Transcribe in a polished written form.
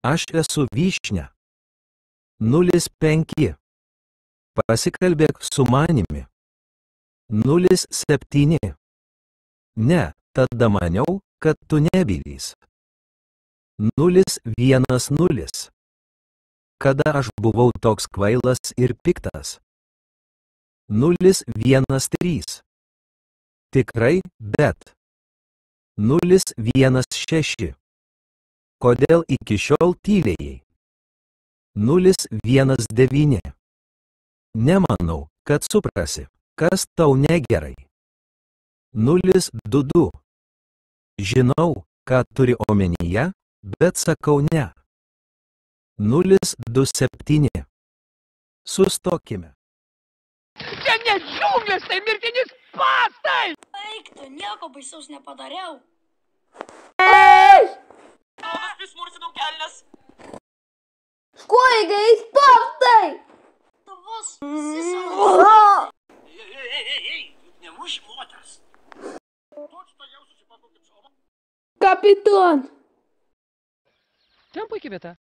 Aš esu vyšnia. 05. Pasikalbėk su manimi. 07. Ne, tada maniau, kad tu nebylys. 010. Kada aš buvau toks kvailas ir piktas. 013. Tikrai, bet. 016. Kodėl iki šiol tylėjai? 019. Nemanau, kad suprasi, kas tau negerai. 022. Žinau, ką turi omenyje, bet sakau ne. 027. Sustokime. Čia ne džiunglės, tai mirtini spąstai! Eik, tu nieko baisaus nepadariau. Vis mursinau kelnes. Škoigai, spąstai! Tavos sisarų. Ei, nemuš moters. Kapiton! Ten puikia vieta.